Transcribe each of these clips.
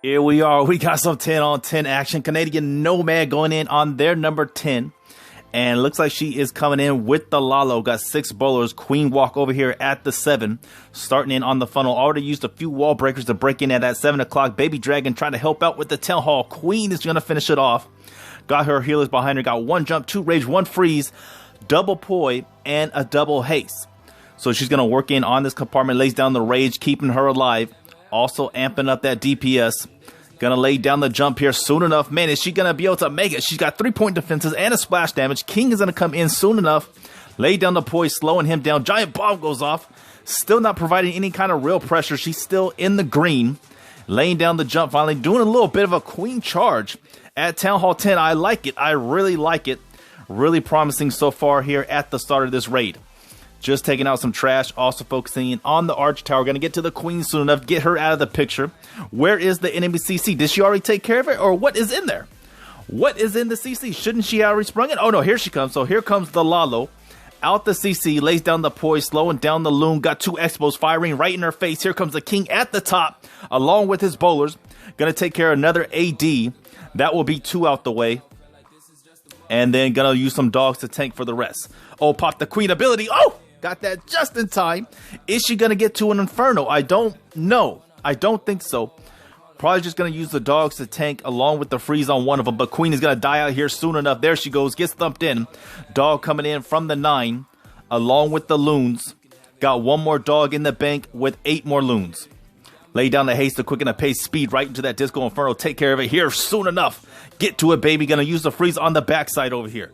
Here we are. We got some 10 on 10 action. Canadian Nomad going in on their number 10. And it looks like she is coming in with the Lalo. Got 6 bowlers. Queen walk over here at the 7. Starting in on the funnel. Already used a few wall breakers to break in at that 7 o'clock. Baby Dragon trying to help out with the Town Hall. Queen is going to finish it off. Got her healers behind her. Got 1 jump, 2 rage, 1 freeze, double poi, and a double haste. So she's going to work in on this compartment. Lays down the rage, keeping her alive. Also amping up that DPS. Gonna lay down the jump here soon enough. Man, is she gonna be able to make it? She's got 3-point defenses and a splash damage. King is gonna come in soon enough. Lay down the poise, slowing him down. Giant bomb goes off. Still not providing any kind of real pressure. She's still in the green. Laying down the jump finally. Doing a little bit of a queen charge at Town Hall 10. I like it. I really like it. Really promising so far here at the start of this raid. Just taking out some trash, also focusing on the arch tower. Going to get to the queen soon enough, get her out of the picture. Where is the enemy CC? Did she already take care of it, or what is in there? What is in the CC? Shouldn't she already sprung it? Oh no, here she comes. So here comes the Lalo. Out the CC, lays down the poise, slowing down the loon. Got 2 expos firing right in her face. Here comes the king at the top, along with his bowlers. Going to take care of another AD. That will be 2 out the way. And then going to use some dogs to tank for the rest. Oh, pop the queen ability. Oh! Got that just in time. Is she going to get to an Inferno? I don't know. I don't think so. Probably just going to use the dogs to tank along with the freeze on one of them. But Queen is going to die out here soon enough. There she goes. Gets thumped in. Dog coming in from the 9 along with the loons. Got 1 more dog in the bank with 8 more loons. Lay down the haste to quicken the pace. Speed right into that Disco Inferno. Take care of it here soon enough. Get to it, baby. Going to use the freeze on the backside over here.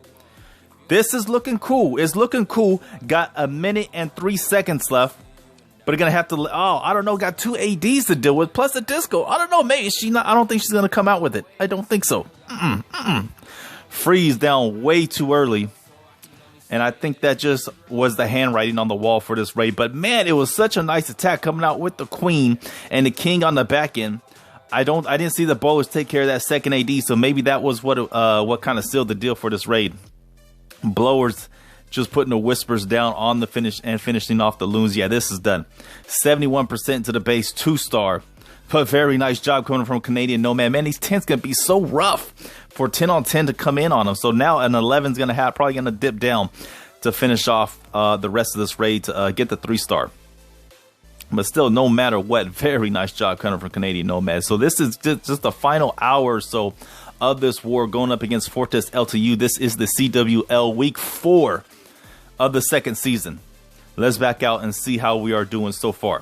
This is looking cool. It's looking cool. Got 1 minute and 3 seconds left. But are going to have to... Oh, I don't know. Got 2 ADs to deal with. Plus a disco. I don't know. Maybe she not... I don't think she's going to come out with it. I don't think so. Freeze down way too early. And I think that just was the handwriting on the wall for this raid. But man, it was such a nice attack coming out with the queen and the king on the back end. I didn't see the bowlers take care of that second AD. So maybe that was what kind of sealed the deal for this raid. Blowers just putting the whispers down on the finish and finishing off the loons. Yeah, this is done. 71% to the base, 2-star. But very nice job coming from Canadian Nomad. Man, these 10's going to be so rough for 10 on 10 to come in on them. So now an 11's going to probably going to dip down to finish off the rest of this raid to get the 3-star. But still, no matter what, very nice job coming from Canadian Nomad. So this is just the final hour or so of this war going up against Fortis LTU. This is the CWL week 4 of the 2nd season. Let's back out and see how we are doing so far.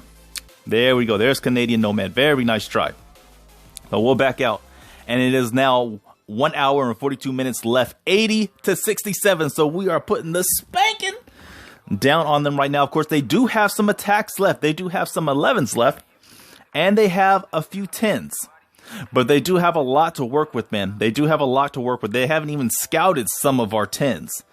There we go. There's Canadian Nomad. Very nice try. But we'll back out. And it is now 1 hour and 42 minutes left. 80 to 67. So we are putting the spanking down on them right now. Of course, they do have some attacks left. They do have some 11s left. And they have a few 10s. But they do have a lot to work with, man. They do have a lot to work with. They haven't even scouted some of our 10s.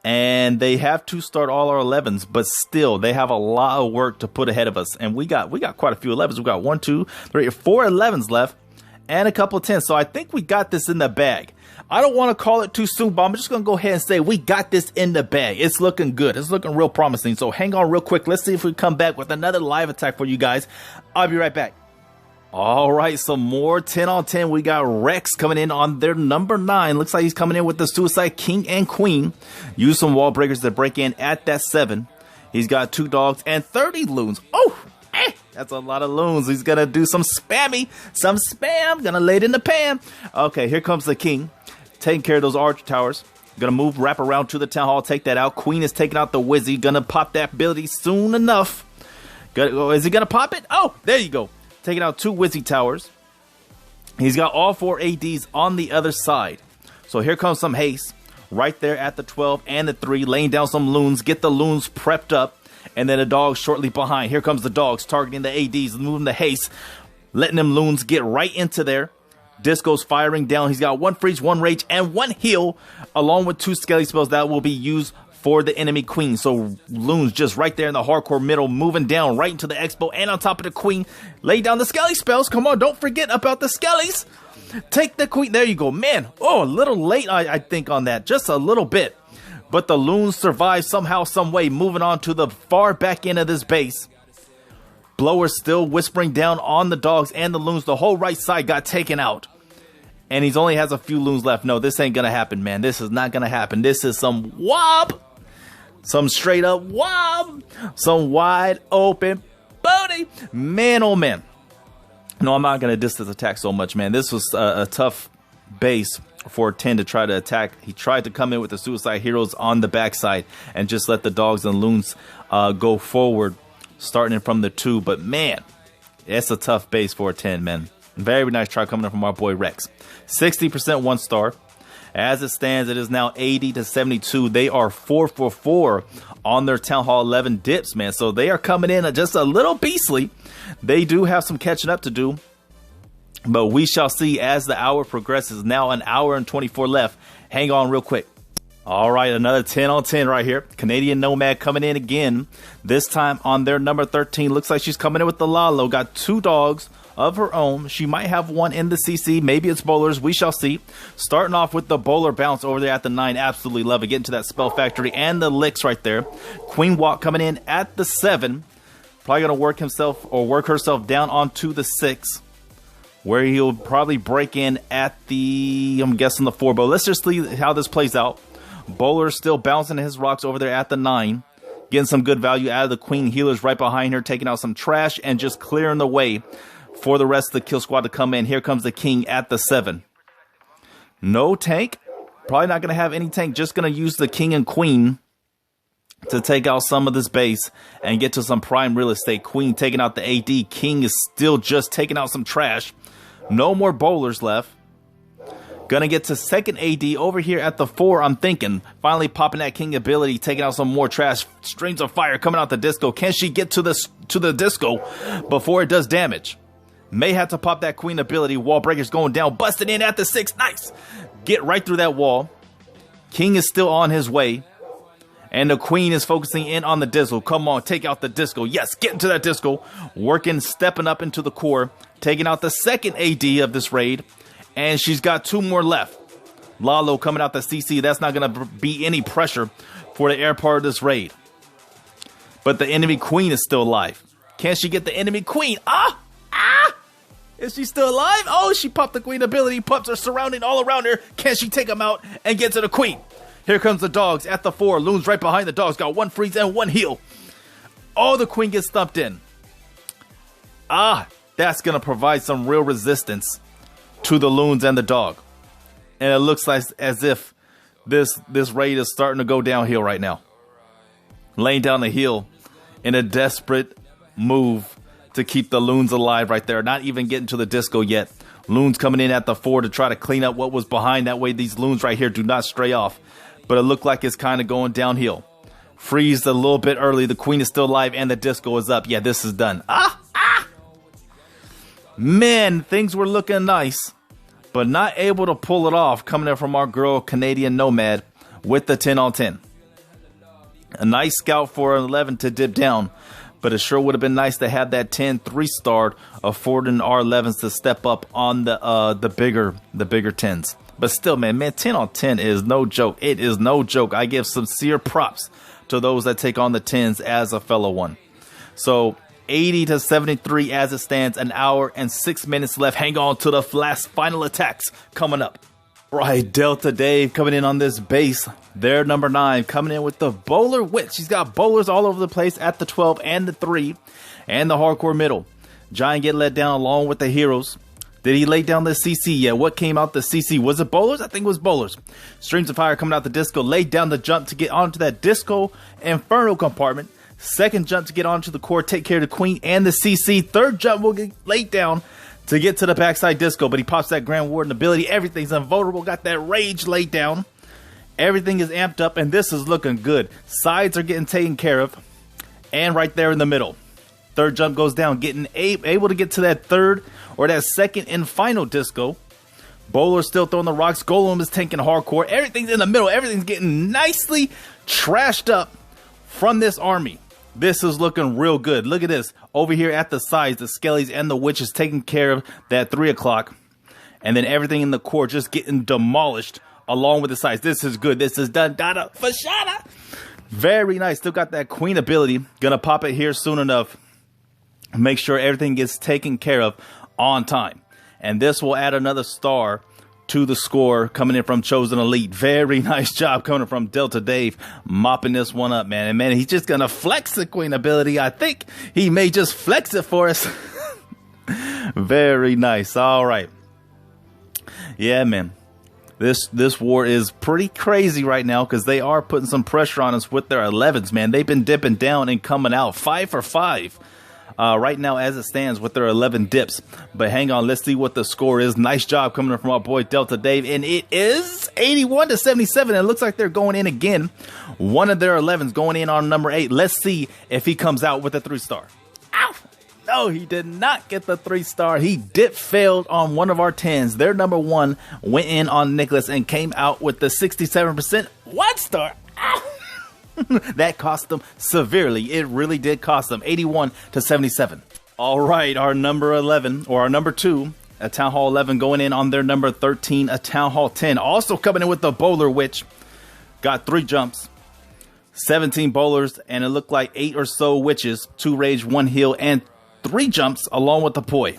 And they have to start all our 11s. But still, they have a lot of work to put ahead of us. And we got quite a few 11s. We got 1, 2, 3, 4 11s left. And a couple of 10s. So I think we got this in the bag. I don't want to call it too soon, but I'm just going to go ahead and say we got this in the bag. It's looking good. It's looking real promising. So hang on real quick. Let's see if we come back with another live attack for you guys. I'll be right back. All right, some more 10 on 10. We got Rex coming in on their number 9. Looks like he's coming in with the Suicide King and Queen. Use some wall breakers to break in at that 7. He's got 2 dogs and 30 loons. Oh, that's a lot of loons. He's going to do some spam. Going to lay it in the pan. Okay, here comes the King. Taking care of those arch towers. Going to move, wrap around to the Town Hall, take that out. Queen is taking out the Wizzy. Going to pop that ability soon enough. Is he going to pop it? Oh, there you go. Taking out 2 Wizzy towers. He's got all 4 ADs on the other side. So here comes some haste. Right there at the 12 and the 3. Laying down some loons. Get the loons prepped up. And then the dogs shortly behind. Here comes the dogs targeting the ADs. Moving the haste. Letting them loons get right into there. Disco's firing down. He's got 1 freeze, 1 rage, and 1 heal. Along with 2 skelly spells that will be used for the enemy queen. So loons just right there in the hardcore middle, moving down right into the expo and on top of the queen. Lay down the skelly spells. Come on, don't forget about the skellies. Take the queen. There you go, man. Oh, a little late, I think, on that. Just a little bit. But the loons survive somehow, some way, moving on to the far back end of this base. Blower still whispering down on the dogs and the loons. The whole right side got taken out. And he's only has a few loons left. No, this ain't going to happen, man. This is not going to happen. This is some wob. Some straight up wob. Some wide open booty. Man, oh man. No, I'm not going to diss this attack so much, man. This was a tough base for 10 to try to attack. He tried to come in with the suicide heroes on the backside and just let the dogs and loons go forward, starting from the 2. But man, it's a tough base for 10, man. Very nice try coming in from our boy Rex. 60% 1 star. As it stands, it is now 80 to 72. They are 4 for 4 on their Town Hall 11 dips, man. So they are coming in just a little beastly. They do have some catching up to do, but we shall see as the hour progresses. Now an hour and 24 left. Hang on real quick. All right, another 10 on 10 right here. Canadian Nomad coming in again. This time on their number 13. Looks like she's coming in with the Lalo. Got 2 dogs of her own. She might have one in the CC. Maybe it's bowlers. We shall see. Starting off with the bowler bounce over there at the 9. Absolutely love it. Getting to that spell factory and the licks right there. Queen Walk coming in at the 7. Probably going to work himself or work herself down onto the 6. Where he'll probably break in at the, I'm guessing, the 4. But let's just see how this plays out. Bowler still bouncing his rocks over there at the 9. Getting some good value out of the Queen. Healers right behind her. Taking out some trash and just clearing the way for the rest of the kill squad to come in. Here comes the King at the 7. No tank. Probably not going to have any tank. Just going to use the King and Queen to take out some of this base and get to some prime real estate. Queen taking out the AD. King is still just taking out some trash. No more bowlers left. Gonna get to second AD over here at the 4, I'm thinking. Finally popping that King ability, taking out some more trash. Streams of fire coming out the disco. Can she get to the disco before it does damage? May have to pop that Queen ability. Wall breakers going down. Busting in at the 6. Nice. Get right through that wall. King is still on his way. And the Queen is focusing in on the disco. Come on, take out the disco. Yes, get into that disco. Working, stepping up into the core. Taking out the second AD of this raid. And she's got 2 more left. Lalo coming out the CC. That's not going to be any pressure for the air part of this raid. But the enemy Queen is still alive. Can she get the enemy Queen? Is she still alive? Oh, she popped the Queen ability. Pups are surrounding all around her. Can she take them out and get to the Queen? Here comes the dogs at the 4. Loons right behind the dogs. Got 1 freeze and 1 heal. Oh, the Queen gets stumped in. That's going to provide some real resistance to the loons and the dog. And it looks like as if this raid is starting to go downhill right now. Laying down the hill in a desperate move to keep the loons alive right there. Not even getting to the disco yet. Loons coming in at the 4 to try to clean up what was behind. That way these loons right here do not stray off. But it looked like it's kind of going downhill. Freezed a little bit early. The Queen is still alive and the disco is up. Yeah, this is done. Man, things were looking nice, but not able to pull it off coming in from our girl Canadian Nomad with the 10 on 10. A nice scout for an 11 to dip down, but it sure would have been nice to have that 10 3-star affording our 11s to step up on the bigger 10s. But still, man, 10 on 10 is no joke. It is no joke. I give sincere props to those that take on the 10s as a fellow one. So 80 to 73 as it stands. An hour and 6 minutes left. Hang on to the last final attacks coming up. Right, Delta Dave coming in on this base. Their number 9 coming in with the Bowler Witch. She's got bowlers all over the place at the 12 and the 3 and the hardcore middle. Giant get let down along with the heroes. Did he lay down the CC? Yeah, what came out the CC? Was it bowlers? I think it was bowlers. Streams of fire coming out the disco. Laid down the jump to get onto that disco inferno compartment. Second jump to get onto the core, take care of the Queen and the CC. Third jump will get laid down to get to the backside disco, but he pops that Grand Warden ability. Everything's invulnerable. Got that rage laid down. Everything is amped up, and this is looking good. Sides are getting taken care of, and right there in the middle. Third jump goes down, getting able to get to that third or that second and final disco. Bowler still throwing the rocks. Golem is tanking hardcore. Everything's in the middle. Everything's getting nicely trashed up from this army. This is looking real good. Look at this. Over here at the sides, the skellies and the witches taking care of that 3 o'clock. And then everything in the core just getting demolished along with the sides. This is good. This is done. Dada Fashada. Very nice. Still got that Queen ability. Gonna pop it here soon enough. Make sure everything gets taken care of on time. And this will add another star to the score coming in from Chosen Elite. Very nice job coming from Delta Dave, mopping this one up, man. And man, he's just gonna flex the queen ability. I think he may just flex it for us. Very nice. All right. Yeah, man. This war is pretty crazy right now because they are putting some pressure on us with their 11s, man. They've been dipping down and coming out 5 for 5. Right now as it stands with their 11 dips. But hang on, let's see what the score is. Nice job coming from our boy Delta Dave, and it is 81 to 77. It looks like they're going in again. One of their 11s going in on number 8. Let's see if he comes out with a 3-star. Ow! No, he did not get the 3-star. He dip failed on one of our 10s. Their number 1 went in on Nicholas and came out with the 67% 1-star. Ow! That cost them severely. It really did cost them. 81 to 77. All right, our number 11, or our number 2, a Town Hall 11 going in on their number 13, a Town Hall 10. Also coming in with the Bowler Witch. Got 3 jumps, 17 bowlers, and it looked like 8 or so witches, 2 rage, 1 heal, and 3 jumps along with the poi.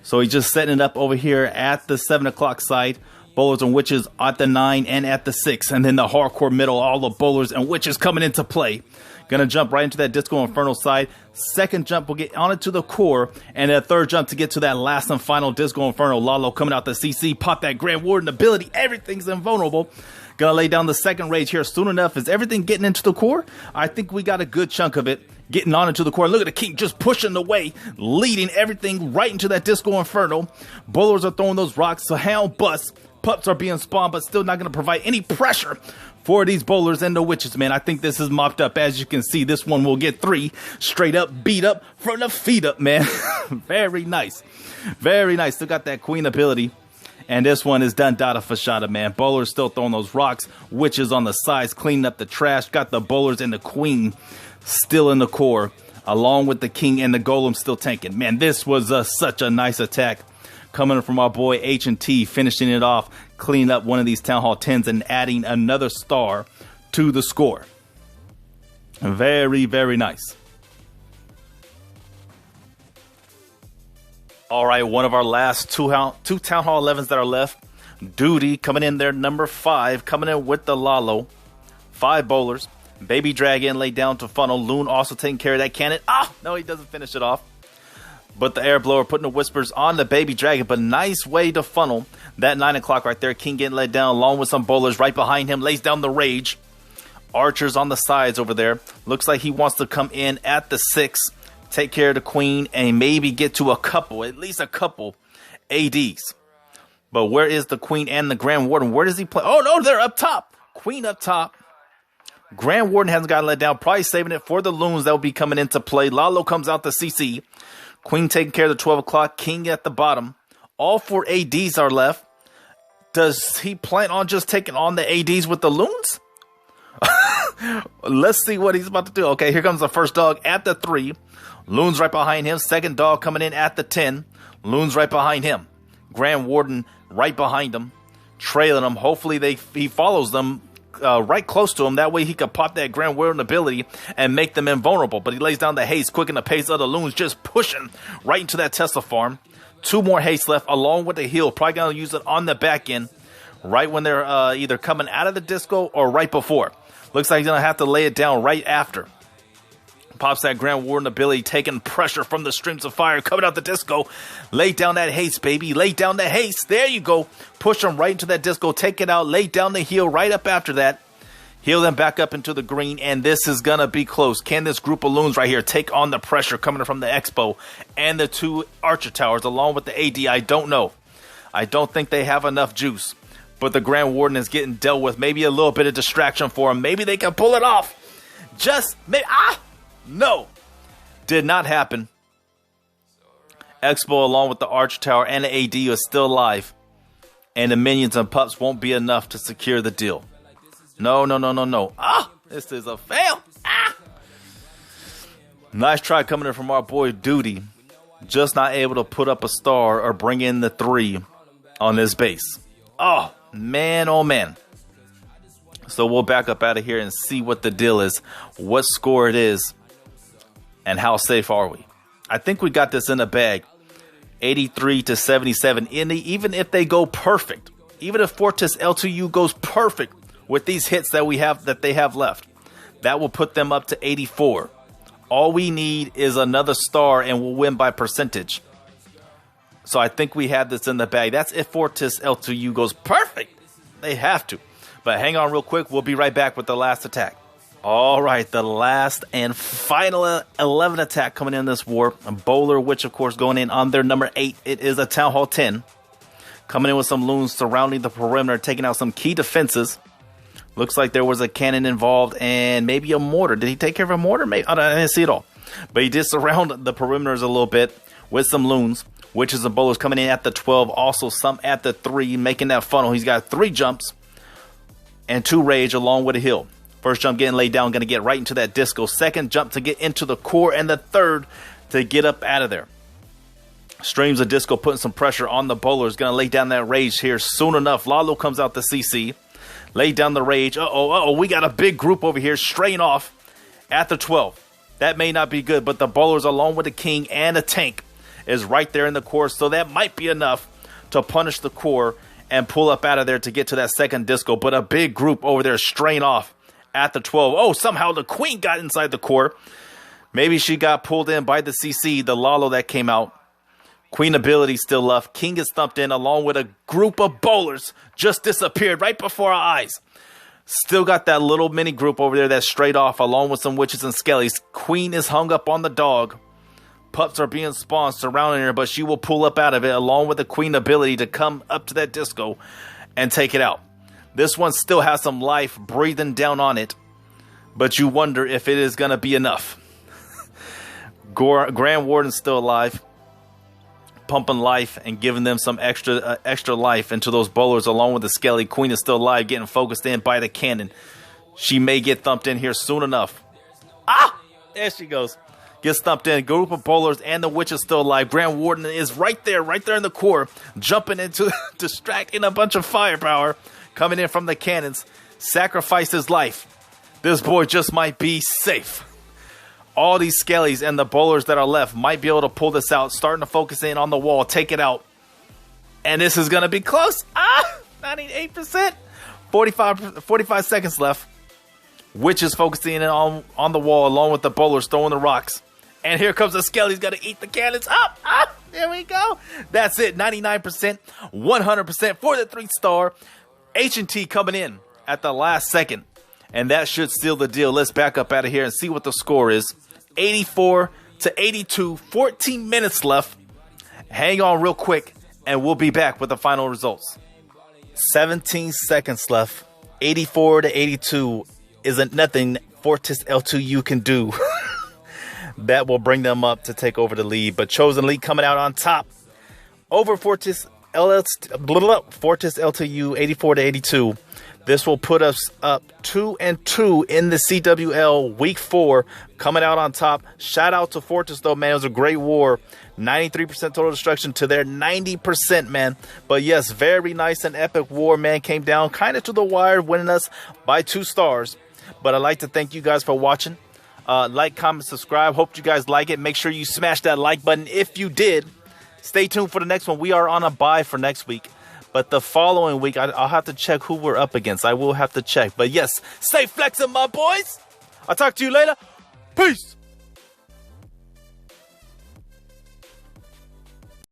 So he's just setting it up over here at the 7 o'clock side. Bowlers and witches at the 9 and at the 6. And then the hardcore middle, all the bowlers and witches coming into play. Gonna jump right into that Disco Inferno side. Second jump will get on it to the core. And a third jump to get to that last and final Disco Inferno. Lalo coming out the CC. Pop that Grand Warden ability. Everything's invulnerable. Gonna lay down the second rage here soon enough. Is everything getting into the core? I think we got a good chunk of it getting on into the core. Look at the king just pushing the way, leading everything right into that Disco Inferno. Bowlers are throwing those rocks. So Hound busts. Pups are being spawned, but still not going to provide any pressure for these bowlers and the witches, man. I think this is mopped up. As you can see, this one will get 3 straight up, beat up from the feet up, man. Very nice. Very nice. Still got that queen ability. And this one is done data fashada, man. Bowlers still throwing those rocks. Witches on the sides, cleaning up the trash. Got the bowlers and the queen still in the core, along with the king and the golem still tanking. Man, this was such a nice attack. Coming from our boy H&T, finishing it off, cleaning up one of these Town Hall 10s and adding another star to the score. Very, very nice. All right, one of our last two Town Hall 11s that are left. Duty coming in there, number 5, coming in with the Lalo. 5 bowlers. Baby Dragon laid down to funnel. Loon also taking care of that cannon. Ah, no, he doesn't finish it off. But the air blower putting the whispers on the Baby Dragon. But nice way to funnel that 9 o'clock right there. King getting laid down along with some bowlers right behind him. Lays down the rage. Archers on the sides over there. Looks like he wants to come in at the 6. Take care of the queen and maybe get to a couple, at least a couple ADs. But where is the queen and the Grand Warden? Where does he play? Oh, no, they're up top. Queen up top. Grand Warden hasn't gotten let down. Probably saving it for the loons that will be coming into play. Lalo comes out the CC. Queen taking care of the 12 o'clock. King at the bottom. All 4 ADs are left. Does he plan on just taking on the ADs with the loons? Let's see what he's about to do. Okay, here comes the first dog at the 3. Loons right behind him. Second dog coming in at the 10. Loons right behind him. Grand Warden right behind him. Trailing him. Hopefully he follows them right close to him. That way he could pop that Grand Warden ability and make them invulnerable. But he lays down the haste, quicken the pace of the loons, just pushing right into that Tesla farm. 2 more haste left along with the heal. Probably going to use it on the back end right when they're either coming out of the disco or right before. Looks like he's going to have to lay it down right after. Pops that Grand Warden ability, taking pressure from the streams of fire coming out the disco. Lay down that haste, baby. Lay down the haste. There you go. Push them right into that disco. Take it out. Lay down the heal right up after that. Heal them back up into the green. And this is going to be close. Can this group of loons right here take on the pressure coming from the Expo and the 2 Archer Towers along with the AD? I don't know. I don't think they have enough juice. But the Grand Warden is getting dealt with. Maybe a little bit of distraction for him. Maybe they can pull it off. Just maybe. No, did not happen. Expo along with the Arch Tower and the AD is still alive. And the minions and pups won't be enough to secure the deal. No. This is a fail. Nice try coming in from our boy Duty. Just not able to put up a star or bring in the 3 on this base. Oh, man. So we'll back up out of here and see what the deal is. What score it is. And how safe are we? I think we got this in the bag. 83 to 77. Even if they go perfect, even if Fortis LTU goes perfect with these hits that they have left, that will put them up to 84. All we need is another star and we'll win by percentage. So I think we have this in the bag. That's if Fortis L2U goes perfect. They have to. But hang on real quick. We'll be right back with the last attack. All right, the last and final 11 attack coming in this war. A bowler, which of course going in on their number 8. It is a Town Hall 10. Coming in with some loons surrounding the perimeter, taking out some key defenses. Looks like there was a cannon involved and maybe a mortar. Did he take care of a mortar? Maybe. I didn't see it all. But he did surround the perimeters a little bit with some loons. Witches and bowlers coming in at the 12. Also some at the 3, making that funnel. He's got 3 jumps and 2 rage along with a heal. First jump getting laid down, going to get right into that disco. Second jump to get into the core. And the third to get up out of there. Streams of disco putting some pressure on the bowlers. Going to lay down that rage here soon enough. Lalo comes out the CC. Lay down the rage. We got a big group over here straying off at the 12. That may not be good, but the bowlers along with the king and the tank is right there in the core. So that might be enough to punish the core and pull up out of there to get to that second disco. But a big group over there straying off at the 12. Somehow the queen got inside the core. Maybe she got pulled in by the CC, the Lalo that came out. Queen ability still left. King is thumped in along with a group of bowlers. Just disappeared right before our eyes. Still got that little mini group over there that's straight off along with some witches and skellies. Queen is hung up on the dog. Pups are being spawned surrounding her, but she will pull up out of it along with the queen ability to come up to that disco and take it out. This one still has some life breathing down on it, but you wonder if it is going to be enough. Grand Warden's still alive. Pumping life and giving them some extra life into those bowlers along with the skelly. Queen is still alive, getting focused in by the cannon. She may get thumped in here soon enough. There she goes. Gets thumped in. Group of bowlers and the witch is still alive. Grand Warden is right there in the core, jumping into distracting a bunch of firepower coming in from the cannons. Sacrificed his life. This boy just might be safe. All these skellies and the bowlers that are left might be able to pull this out. Starting to focus in on the wall. Take it out. And this is going to be close. 98%. 45 seconds left. Witches focusing in on the wall along with the bowlers throwing the rocks. And here comes the skelly. He's got to eat the cannons. There we go. That's it. 99%. 100% for the 3-star. H&T coming in at the last second. And that should seal the deal. Let's back up out of here and see what the score is. 84 to 82. 14 minutes left. Hang on real quick, and we'll be back with the final results. 17 seconds left. 84 to 82 isn't nothing Fortis L2U can do. That will bring them up to take over the lead. But Chosen League coming out on top over Fortis L2U 84 to 82. This will put us up 2-2 in the CWL week 4, coming out on top. Shout out to Fortis though, man. It was a great war. 93% total destruction to their 90%, man. But yes, very nice and epic war, man. Came down kind of to the wire, winning us by 2 stars. But I'd like to thank you guys for watching. Like, comment, subscribe. Hope you guys like it. Make sure you smash that like button if you did. Stay tuned for the next one. We are on a bye for next week. But the following week, I'll have to check who we're up against. I will have to check. But yes, stay flexing, my boys. I'll talk to you later. Peace.